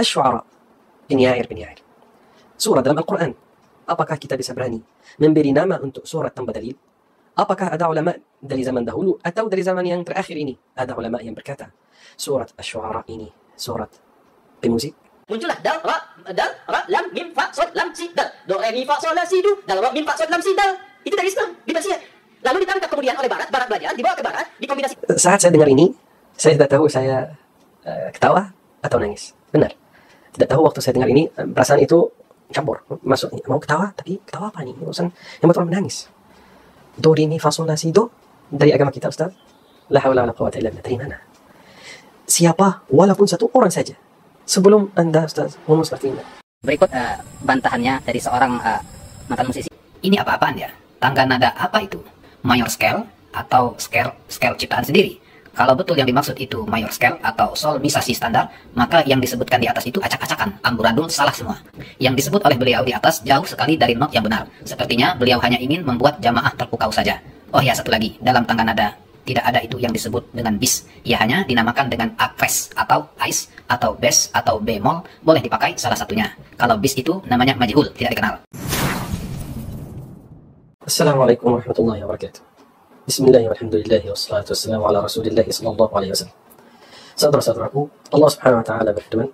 Asy-Syu'ara, penyair-penyair. Surah dalam Al-Quran. Apakah kita bisa berani memberi nama untuk surat tanpa dalil? Apakah ada ulama dari zaman dahulu atau dari zaman yang terakhir ini? Ada ulama yang berkata, surat Asy-Syu'ara ini surat pemusik. Muncullah dal, ra, lam, mim, fa, sol, lam, si, dal. Do, re, mi, fa, sol, la, si, do. Dal, ra, mim, fa, sol, lam, si, dal. Itu dari Islam, diversiat. Lalu ditangkap kemudian oleh Barat belajar, dibawa ke Barat, dikombinasi. Saat saya dengar ini, saya tidak tahu saya ketawa atau nangis. Benar. Tidak tahu waktu saya dengar ini, perasaan itu campur. Masuk, mau ketawa, tapi ketawa apa nih? Urusan yang betul menangis. Do, re, mi, fa, sol, la, si, do. Dari agama kita, Ustaz. La haula wala quwwata illa billah. Dari mana? Siapa, walaupun satu orang saja, sebelum Anda, Ustaz, ngomong seperti ini. Berikut bantahannya dari seorang mantan musisi. Ini apa-apaan ya? Tangga nada apa itu? Mayor scale atau scale ciptaan sendiri? Kalau betul yang dimaksud itu mayor scale atau solmisasi standar, maka yang disebutkan di atas itu acak-acakan, amburadul, salah semua. Yang disebut oleh beliau di atas jauh sekali dari not yang benar. Sepertinya beliau hanya ingin membuat jamaah terpukau saja. Oh ya, satu lagi, dalam tangga nada tidak ada itu yang disebut dengan bis. Ia hanya dinamakan dengan akves atau ais atau bes atau bemol, boleh dipakai salah satunya. Kalau bis itu namanya majhul, tidak dikenal. Assalamualaikum warahmatullahi wabarakatuh. Bismillah walhamdulillah wassalatu wassalamu ala rasulillah sallallahu alaihi wasallam. Saudara-saudaraku, Allah subhanahu wa ta'ala berfirman,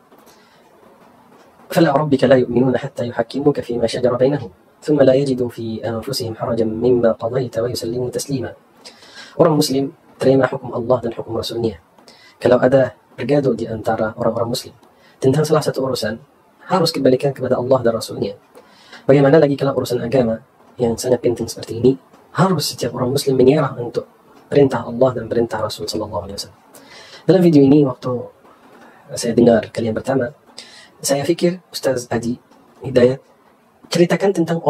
فَلَا رَبِّكَ لَا يُؤْمِنُونَ حَتَّى يُحَكِّمُوكَ فِيمَا شَجَرَ بَيْنَهُمْ ثُمَّ لَا يَجِدُوا فِي أَنفُسِهِمْ حَرَجًا مِمَّا قَضَيْتَ وَيُسَلِّمُوا تَسْلِيمًا. Orang Muslim terima hukum Allah dan hukum Rasulnya. Kalau ada bergaduh di antara orang-orang Muslim tentang salah satu urusan, harus kembalikan kepada Allah dan Rasulnya. Bagaimana lagi kalau urusan agama yang sangat penting seperti ini, harus setiap orang Muslim menyerah untuk perintah Allah dan perintah Rasul Sallallahu Alaihi Wasallam. Dalam video ini, waktu saya dengar kalian pertama, saya pikir Ustaz Adi Hidayat ceritakan tentang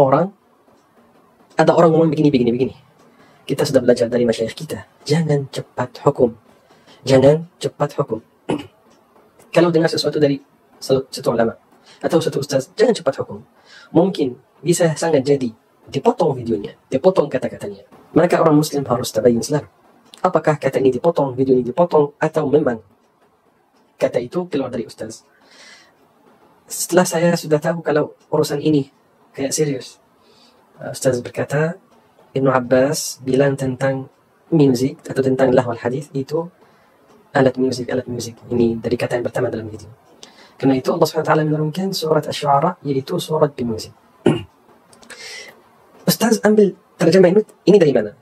ada orang ngomong begini. Kita sudah belajar dari masyayikh kita, jangan cepat hukum. Jangan cepat hukum. Kalau dengar sesuatu dari satu ulama atau satu ustaz, jangan cepat hukum. Mungkin bisa sangat jadi dipotong videonya, dipotong kata-katanya. Maka orang Muslim harus tabayun selalu. Apakah kata ini dipotong, video ini dipotong, atau memang kata itu keluar dari ustaz. Setelah saya sudah tahu kalau urusan ini kayak serius, ustaz berkata, Ibnu Abbas bilang tentang musik atau tentang lahwal hadis itu alat musik. Ini dari kata yang pertama dalam video. Karena itu Allah SWT menurunkan surat Asy-Syu'ara, yaitu surat bermusik. Ustaz ambil terjemah ini dari mana?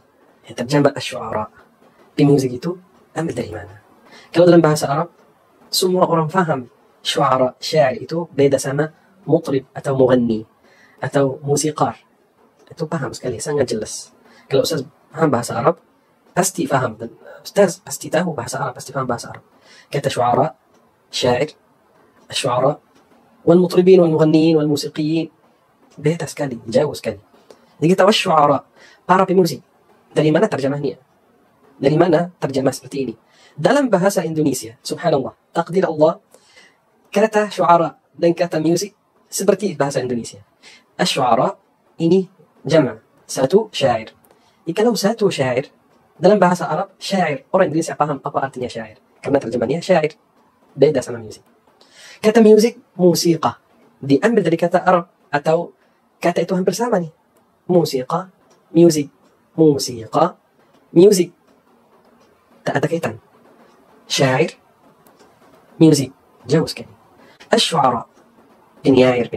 Ya, terjemah Asy-Syu'ara bermusik itu ambil dari mana? Kalau dalam bahasa Arab, semua orang faham syu'ara, syair itu beda sama mutrib atau mughanni atau musikar. Itu paham sekali, sangat jelas. Kalau Ustaz paham bahasa Arab, pasti faham. Dan Ustaz pasti tahu bahasa Arab, pasti paham bahasa Arab. Kata syu'ara, syair, syu'ara, wal mutribin, wal mughanniin, wal musiqiyin, beda sekali, jauh sekali. Jadi kita syu'ara, para pemusik. Dari mana terjemahnya? Dari mana terjemah seperti ini? Dalam bahasa Indonesia, subhanallah, takdir Allah, kata syu'ara dan kata musik seperti bahasa Indonesia. Asy-syu'ara ini jama', satu syair. Kalau satu syair, dalam bahasa Arab, syair, orang Indonesia paham apa artinya syair. Karena terjemahnya syair, beda sama musik. Kata musik, musiqa, diambil dari kata Arab, atau kata itu hampir sama nih. Musiqa, music, musiqa, music. Tak ada kaitan. Syair, music, jauh sekali. Asy-syu'ara, penyair.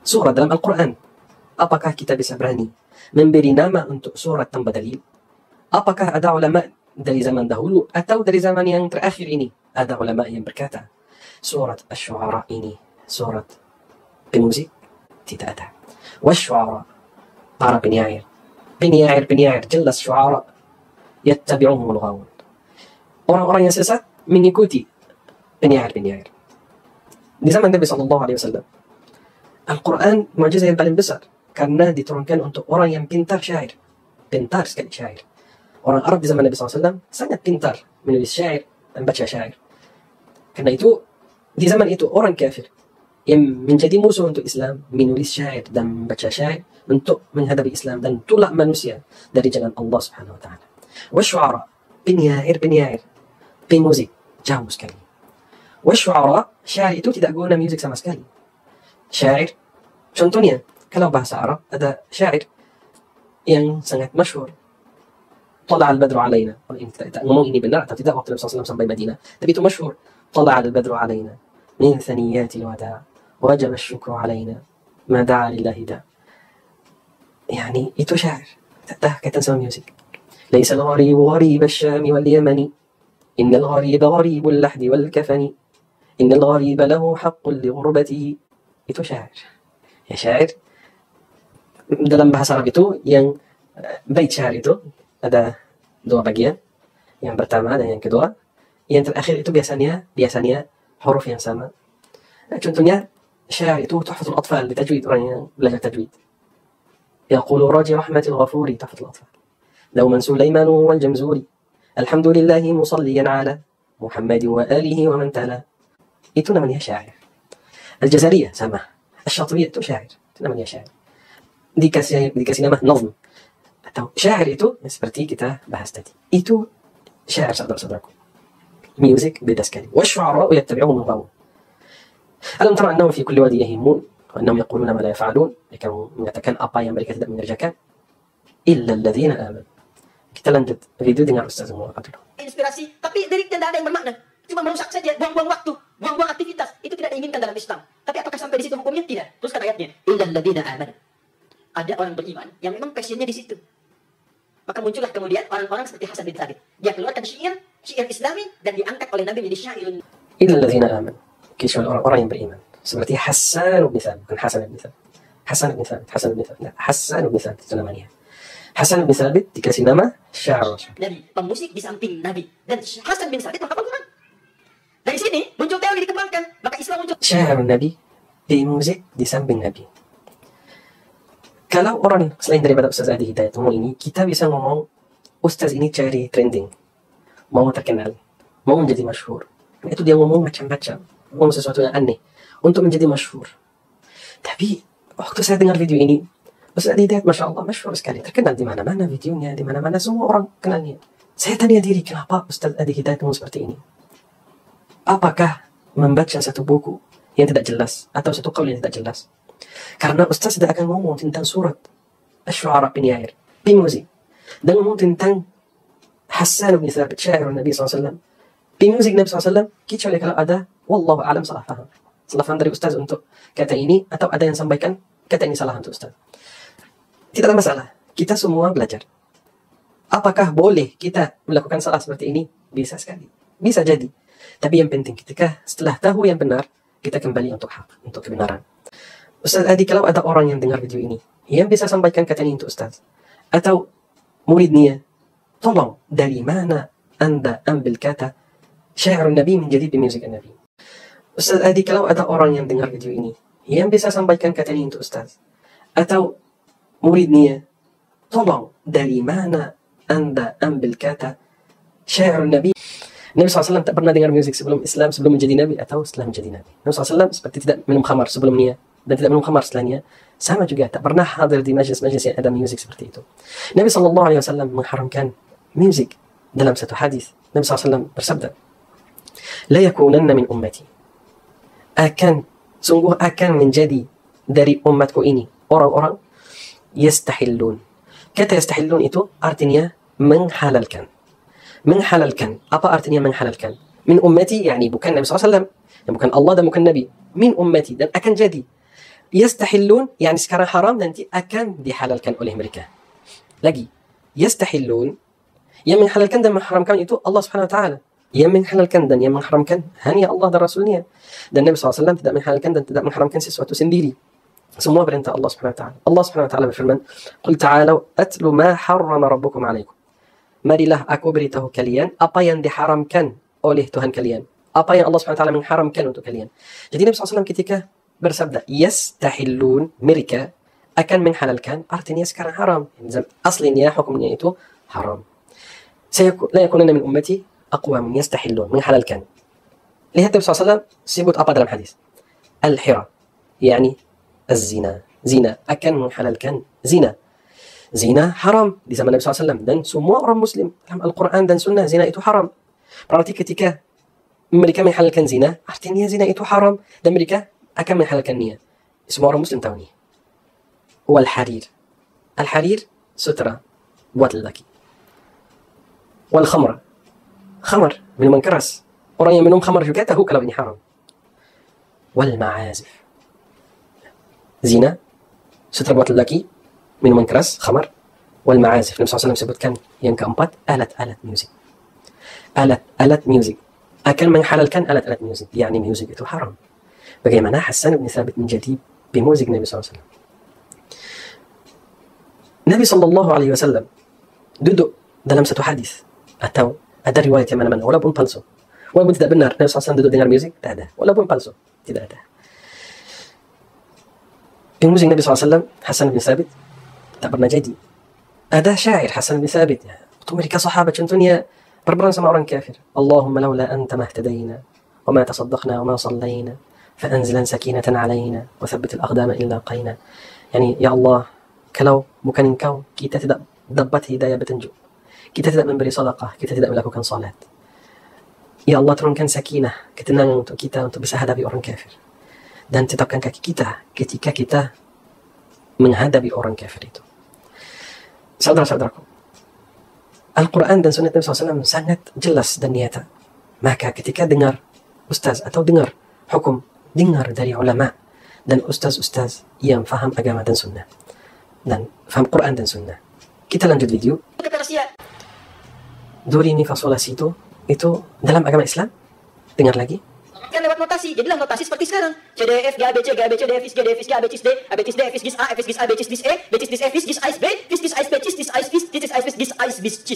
Surah dalam Al-Quran. Apakah kita bisa berani memberi nama untuk surat tanpa dalil? Apakah ada ulama dari zaman dahulu atau dari zaman yang terakhir ini? Ada ulama yang berkata, surat Asy-Syu'ara ini surat pemusik? Tidak ada. Wasy-syu'ara, para penyair, jelas syu'ara, yattabi'uhumul ghawun. Orang-orang yang sesat mengikuti penyair. Di zaman Nabi SAW, Al-Quran mukjizat yang paling besar karena diturunkan untuk orang yang pintar syair. Pintar sekali syair. Orang Arab di zaman Nabi SAW sangat pintar menulis syair dan baca syair. Karena itu, di zaman itu orang kafir yang menjadi musuh untuk Islam menulis syair dan membaca syair untuk menghadapi Islam dan tolak manusia dari jalan Allah Subhanahu wa taala. Wasyu'ara, penyair, pemusik, jauh sekali. Wasyu'ara, syair itu tidak guna musik sama sekali. Syair, contohnya, kalau bahasa Arab ada syair yang sangat masyhur. Tala al-badru alaina. Ini kita ngomong ini benar atau tidak waktu Nabi SAW sampai Madinah. Tapi itu masyhur. Tala al-badru alaina. Min thaniyatil wada. Wajib syukru alaina. Ma da'a lillahi da. Yani itu syair. Tak kaitan sama musik. Laisa al-gharibu gharib al-syami wal-yamani. Inna al-ghariba gharibul lahdi wal-kafani. Inna al-ghariba lahu haqqun li ghurbatihi. Itu syair. Ya syair dalam bahasa Arab itu yang bait syair itu ada dua bagian. Yang pertama dan yang kedua. Yang terakhir itu biasanya huruf yang sama. Nah, contohnya syair itu tuhfatul atfal di tajwid, orang yang belajar tajwid. يقول راجي رحمة الغفور تحت الأطفال دوما سليمان والجمزوري الحمد لله مصليا على محمد وآله ومن تلا. Itu namanya syair. Al-Jazariyah sama. Asy-Syatibiyah itu syair. Itu namanya syair. Dikasih nama nazm. Atau syair itu seperti kita bahas tadi. Itu syair, saudara-saudaraku. Music beda sekali. Wasyu'ara yattabi'uhum al-ghawun. Alam tara annahum fi kulli wadi yahimun wa annahum yaquluna ma la yaf'alun. Mereka mengatakan apa yang mereka tidak mengerjakan. Illa alladhina amanu. Kita lanjut video dengan Ustaz semua dulu. Inspirasi, tapi liriknya tidak ada yang bermakna. Cuma merusak saja, buang-buang waktu, buang-buang aktivitas. Itu tidak diinginkan dalam Islam. Tapi apakah sampai di situ hukumnya? Tidak. Teruskan ayatnya. Illa alladhina amanu. Ada orang beriman yang memang passionnya di situ. Maka muncullah kemudian orang-orang seperti Hasan bin Thabit. Dia keluarkan syair Islami dan diangkat oleh Nabi menjadi syair. Illa alladhina amanu. Kecuali orang-orang yang beriman. Seperti Hasan bin Thabit, bukan Hasan bin Thabit. Hasan bin Thabit itu namanya. Hasan bin Thabit dikasih nama syair Nabi, pemusik di samping Nabi. Dan Hasan bin Thabit menghafal Quran. Dari sini muncul teori dikembangkan, maka Islam muncul. Syair Nabi, pemusik di samping Nabi. Kalau orang selain daripada Ustaz Adi Hidayat ngomong ini, kita bisa ngomong Ustaz ini cari trending, mau terkenal, mau menjadi masyhur. Itu dia ngomong macam-macam, ngomong sesuatu yang aneh untuk menjadi masyhur. Tapi waktu saya dengar video ini, Ustaz Adi Hidayat Masya Allah masyhur sekali, terkenal di mana-mana videonya, di mana-mana semua orang kenalnya. Saya tanya diri, kenapa Ustaz Adi Hidayat ngomong seperti ini? Apakah membaca satu buku yang tidak jelas atau satu qaul yang tidak jelas? Karena Ustaz tidak akan ngomong tentang surat Asy-Syu'ara penyair, pemusik, dan ngomong tentang Hasan bin Thabit syair Nabi SAW, pemusik Nabi SAW, kecuali kalau ada wallahu a'lam salah faham dari Ustaz untuk kata ini, atau ada yang sampaikan kata ini salah untuk Ustaz. Tidak ada masalah, kita semua belajar. Apakah boleh kita melakukan salah seperti ini? Bisa sekali, bisa jadi. Tapi yang penting ketika setelah tahu yang benar, kita kembali untuk hak, untuk kebenaran. Ustaz Adi, kalau ada orang yang dengar video ini, yang bisa sampaikan kata ini untuk Ustaz, atau muridnya, tolong, dari mana Anda ambil kata syair Nabi menjadi pemusik Nabi? Ustaz Adi, kalau ada orang yang dengar video ini, yang bisa sampaikan kata ini untuk Ustaz, atau muridnya, tolong, dari mana Anda ambil kata syair Nabi? Nabi SAW tak pernah dengar musik sebelum Islam, sebelum menjadi Nabi atau setelah menjadi Nabi. Nabi SAW seperti tidak minum khamar sebelumnya dan tidak minum khamar setelahnya. Sama juga, tak pernah hadir di majlis-majlis yang ada musik seperti itu. Nabi SAW mengharamkan musik dalam satu hadis. Nabi SAW bersabda, La yakunanna min ummati. Sungguh akan menjadi dari umatku ini orang-orang yastahillun. Kata yastahillun itu artinya menghalalkan. Menghalalkan. Apa artinya menghalalkan? Min ummati, yani bukan Nabi SAW, bukan Allah dan bukan Nabi. Min ummati, dan akan jadi. Yastahillun, yani sekarang haram, nanti akan dihalalkan oleh mereka. Lagi, yastahillun, yang menghalalkan dan mengharamkan itu Allah Subhanahu Wa Taala. Yang menghalalkan dan yang mengharamkan hanya Allah dan Rasulnya. Dan Nabi SAW tidak menghalalkan dan tidak mengharamkan sesuatu sendiri. Semua perintah Allah Subhanahu Wa Taala. Allah Subhanahu Wa Taala berfirman, Qul ta'alau atlu ma harrama rabbukum alaikum. Marilah aku beritahu kalian apa yang diharamkan oleh Tuhan kalian. Apa yang Allah SWT mengharamkan untuk kalian. Jadi Nabi SAW ketika bersabda, yastahillun, mereka akan menghalalkan, artinya sekarang haram. Aslinya, hukumnya itu haram. La yakunanna min ummati aqwamun yastahillun, menghalalkan. Lihat Nabi SAW sebut apa dalam hadis. Al-hira, yani az-zina. Zina, akan menghalalkan zina. Zina haram di zaman Nabi SAW dan semua orang Muslim dalam Al-Quran dan Sunnah zina itu haram. Berarti ketika mereka menghalalkan zina, artinya zina itu haram dan mereka akan menghalalkannya. Semua orang muslim tahu nih. Wal harir. Al harir sutra buat lelaki. Wal khamr. Khamr, minuman keras. Orang yang minum khamr juga tahu kalau ini haram. Wal ma'azif. Zina sutra buat lelaki, minuman keras, khamr. Wal ma'azif. Nabi SAW sebutkan yang keempat, alat-alat musik. Alat-alat musik. Akan menghalalkan alat-alat musik. Yani musik itu haram. Bagaimana Hassan bin Thabit menjadi pemusik Nabi SAW? Nabi SAW duduk dalam satu hadis atau ada riwayat yang mana-mana, walaupun palsu, walaupun tidak benar Nabi SAW duduk dengar musik, tidak ada, walaupun palsu, tidak ada. Pemusik Nabi SAW, Hassan bin Thabit, tak pernah jadi. Ada syair Hassan bin Thabit, waktu mereka sahabat contohnya berperang sama orang kafir. Allahumma laula anta mahtadayna wa ma tasaddaqna wa ma sallayna فأنزلا سكينة علينا وثبت الأقدام إلا قينا. Yani ya Allah, kalau bukan engkau, kita tidak dapat hidayah petunjuk, kita tidak memberi sedekah, kita tidak melakukan salat. Ya Allah, turunkan sakinah, ketenangan untuk kita untuk bisa hadapi orang kafir, dan tetapkan kaki kita ketika kita menghadapi orang kafir itu. Saudara-saudaraku, Al-Quran dan Sunnah Nabi SAW sangat jelas dan nyata. Maka ketika dengar ustaz atau dengar hukum, dengar dari ulama dan ustaz-ustaz yang faham agama dan sunnah dan faham Quran dan sunnah. Kita lanjut video. Do re mi fa sol la si do itu dalam agama Islam. Dengar lagi. Kan lewat notasi, jadilah notasi seperti sekarang. C D F G A B C G A B C D F G D F G A B C D A B C D F G A F G A B C D E B C D F G A B C D I C D I C.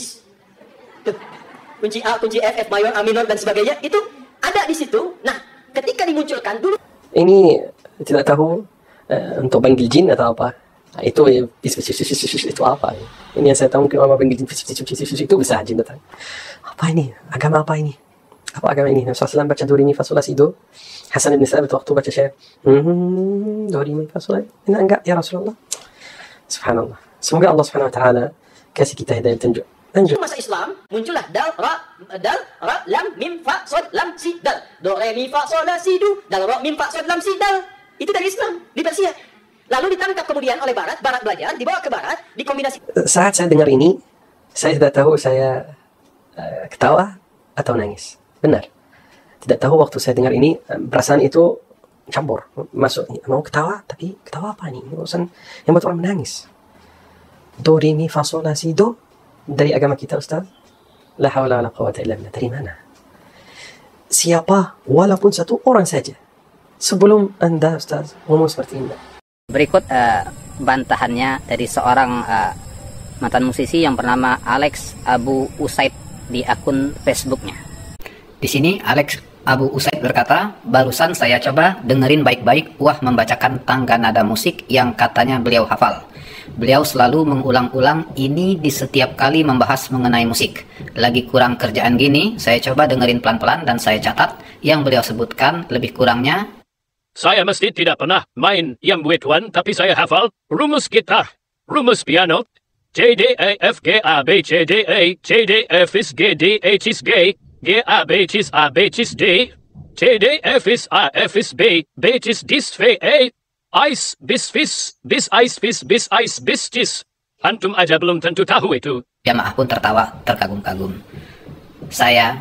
Kunci A, kunci F, F mayor, A minor dan sebagainya itu ada di situ. Nah, ketika dimunculkan dulu ini tidak tahu untuk panggil jin atau apa. Nah, itu itu apa? Ini yang saya tahu mungkin orang panggil jin itu bisa jin datang. Apa ini? Agama apa ini? Apa agama ini? Nabi SAW baca do re mi fa sol la si do. Hasan bin Thabit waktu baca syair do re mi fa sol la. Ini enggak ya Rasulullah. Subhanallah. Semoga Allah Subhanahu wa taala kasih kita hidayah petunjuk. Lanjut. Masa Islam muncullah dal, ra, lam, mim, fa, sol, lam, si, dal. Do, re, mi, fa, sol, la, si, do. Dal, ro, mim, fa, sol, lam, si, dal. Itu dari Islam, di Persia. Lalu ditangkap kemudian oleh Barat belajar, dibawa ke Barat, dikombinasi. Saat saya dengar ini, saya tidak tahu saya ketawa atau nangis. Benar. Tidak tahu waktu saya dengar ini, perasaan itu campur. Masuk, mau ketawa, tapi ketawa apa nih? Urusan yang buat orang menangis. Do, re, mi, fa, sol, la, si, do. Dari agama kita, Ustaz? La hawla wa la quwwata illa billah. Dari mana? Siapa, walaupun satu orang saja, sebelum Anda, Ustaz, ngomong seperti ini. Berikut bantahannya dari seorang mantan musisi yang bernama Alex Abu Usaid di akun Facebooknya. Di sini Alex Abu Usaid berkata, barusan saya coba dengerin baik-baik Wah membacakan tangga nada musik yang katanya beliau hafal. Beliau selalu mengulang-ulang ini di setiap kali membahas mengenai musik. Lagi kurang kerjaan gini, saya coba dengerin pelan-pelan dan saya catat yang beliau sebutkan lebih kurangnya. Saya mesti tidak pernah main yang begituan, tapi saya hafal rumus gitar, rumus piano, C, D, E, F, G, A, B, C, D, E, C, D, F, is G, D, H, is G, G, A, B, is A, B, is D, C, D, F, is A, F, is B, B, is dis, V, E, Ice, bis, ice, bis, ice, bis, cis. Antum aja belum tentu tahu itu. Jamaah pun tertawa terkagum-kagum. Saya,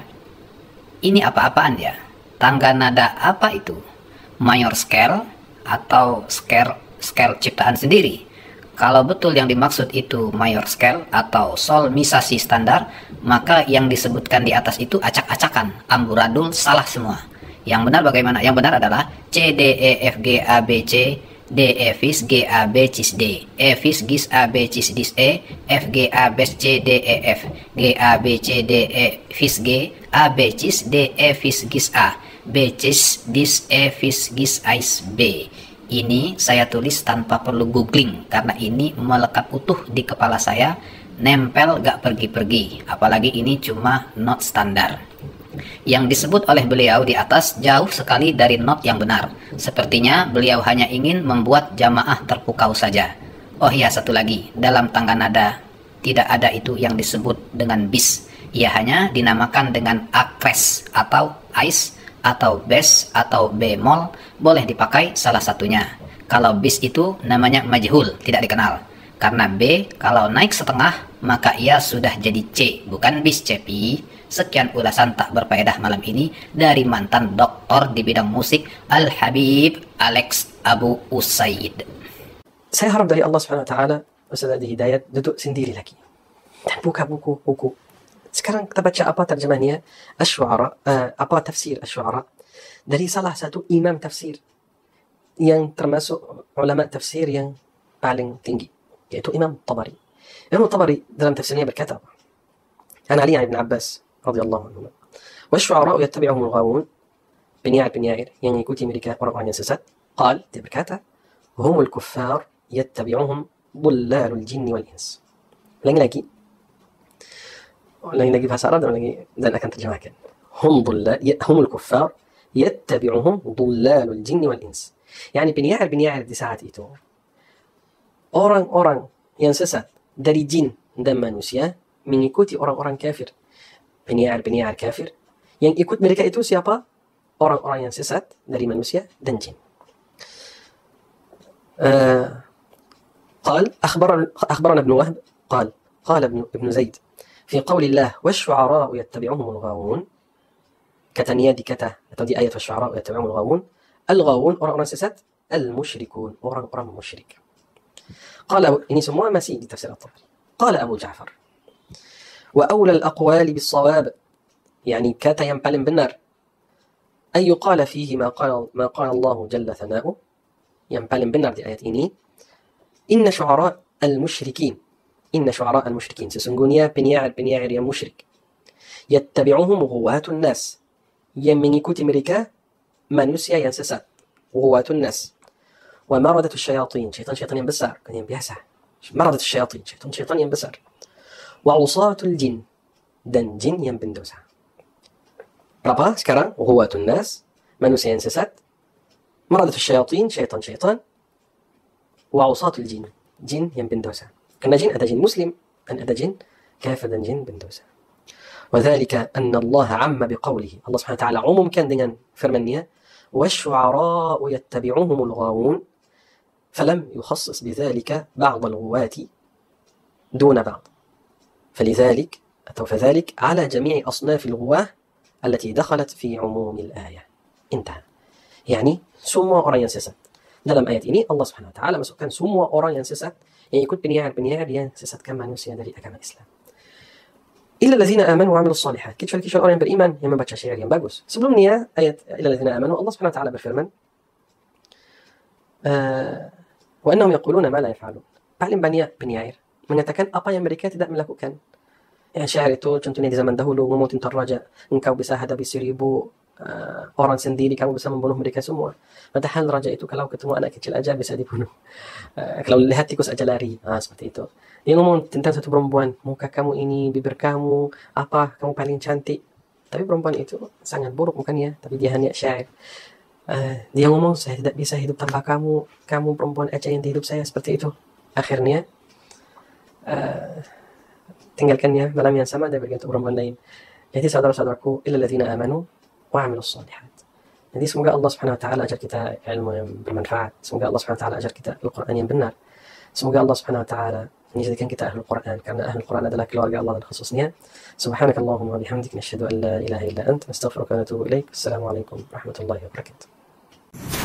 ini apa-apaan ya? Tangga nada apa itu? Mayor scale atau scale ciptaan sendiri? Kalau betul yang dimaksud itu mayor scale atau sol misasi standar, maka yang disebutkan di atas itu acak-acakan, amburadul, salah semua. Yang benar bagaimana? Yang benar adalah C, D, E, F, G, A, B, C, D, E, Fis, G, A, B, Cis, D, E, Fis, Gis, A, B, Cis, Dis, E, F, G, A, B, C, D, E, F, G, A, B, C, D, E, Fis, G, A, B, Cis, D, E, Fis, Gis, A, B, Cis, Dis, E, Fis, Gis, Ais, B. Ini saya tulis tanpa perlu googling, karena ini melekat utuh di kepala saya, nempel gak pergi-pergi, apalagi ini cuma not standar. Yang disebut oleh beliau di atas jauh sekali dari not yang benar. Sepertinya beliau hanya ingin membuat jamaah terpukau saja. Oh iya, satu lagi, dalam tangga nada tidak ada itu yang disebut dengan bis. Ia hanya dinamakan dengan akres atau ais atau bes atau bemol, boleh dipakai salah satunya. Kalau bis itu namanya majhul, tidak dikenal. Karena B kalau naik setengah maka ia sudah jadi C, bukan bis cepi. Sekian ulasan tak berfaedah malam ini dari mantan doktor di bidang musik Al-Habib Alex Abu Usaid. Saya harap dari Allah Subhanahu wa taala Ustaz Adi Hidayat duduk sendiri lagi dan buka buku-buku. Sekarang kita baca apa terjemahnya Asy-Syu'ara, apa tafsir Asy-Syu'ara dari salah satu imam tafsir yang termasuk ulama tafsir yang paling tinggi, yaitu Imam Tabari. Imam Tabari dalam tafsirnya berkata, An Ali bin Abbas radhiyallahu anhu, "Wasy-syu'ara yattabi'uhum al-ghawun." Penyair-penyair yang mengikuti mereka orang-orang yang sesat. Qal, dia berkata, "Humul kuffar yattabi'uhum dhullalul jinni wal ins." Lagi-lagi bahasa Arab dan akan terjemahkan. Humul kuffar yattabi'uhum dhullalul jinni wal ins. Yani penyair-penyair di saat itu orang-orang yang sesat dari jin dan manusia mengikuti orang-orang kafir. Penyair-penyair kafir yang ikut mereka itu siapa? Orang-orang yang sesat dari manusia dan jin. قال أخبرنا ابن وهب قال ابن زيد في قول الله والشعراء يتبعهم الغاوون kata dia atau di ayat والشعراء يتبعهم الغاوون الغاوون orang-orang sesat المشركون orang-orang musyrik. قال ini semua masih di tafsir At-Tabari. قال أبو جعفر وأولى الأقوال بالصواب يعني kata yang paling benar أن يقال فيه ما قال الله جل ثناؤه yang paling benar di ayat ini إن شعراء المشركين sesungguhnya penyair yang musyrik يتبعهم غواة الناس yang mengikuti mereka manusia yang sesat غواة الناس ومردة الشياطين syaitan yang besar bukan yang biasa مردة الشياطين syaitan yang besar وعصاة الجن dan jin yang pendosa. Berapa sekarang? غواة الناس manusia yang sesat, مردة الشياطين syaitan وعصاة الجن jin yang pendosa. Karena jin ada jin muslim dan ada jin kafir dan jin pendosa. وذلك أن الله عم بقوله Allah Subhanahu wa taala umumkan dengan firman-Nya والشعراء يتبعهم الغاوون فلم يخصص بذلك بعض الغواة دون بعض فذلك على جميع أصناف الغواة التي دخلت في عموم الآية. انتهى. يعني semua orang yang sesat. Dalam ayat ini Allah Subhanahu wa taala masukkan semua orang yang sesat yang ikut penyair-penyair yang sesatkan manusia dari agama Islam. Illa allazina amanu wa 'amilus shalihat. Kecuali orang yang beriman yang membaca syair yang bagus. Sebelumnya ayat illa allazina amanu Allah Subhanahu wa taala berfirman wa annahum yaquluna ma la yaf'alun. Paling banyak penyair mengatakan apa yang mereka tidak melakukan. Yang syair itu contohnya di zaman dahulu ngumutin raja, engkau bisa hadapi 1000 orang sendiri, kamu bisa membunuh mereka semua. Padahal raja itu kalau ketemu anak kecil aja bisa dibunuh. Kalau lihat tikus aja lari. Seperti itu. Dia ngomong tentang satu perempuan, muka kamu ini, bibir kamu, kamu paling cantik. Tapi perempuan itu sangat buruk mukanya, tapi dia hanya syair. Dia ngomong, saya tidak bisa hidup tanpa kamu perempuan aja yang hidup saya, seperti itu. Akhirnya tinggalkannya malam yang sama, dia bergantung perempuan lain. Jadi saudara-saudaraku, illa alladzina amanu wa 'amilus shalihat. Jadi semoga Allah Subhanahu wa taala ajar kita ilmu yang bermanfaat. Semoga Allah Subhanahu wa taala ajar kita Al-Qur'an yang benar. Semoga Allah Subhanahu wa taala menjadikan kita Ahlul Qur'an, karena Ahlul Qur'an adalah keluarga Allah dan khususnya. Subhanakallahumma wa bihamdika nasyhadu an la ilaha illa anta nastaghfiruka wa natubu ilaik. Assalamualaikum warahmatullahi wabarakatuh.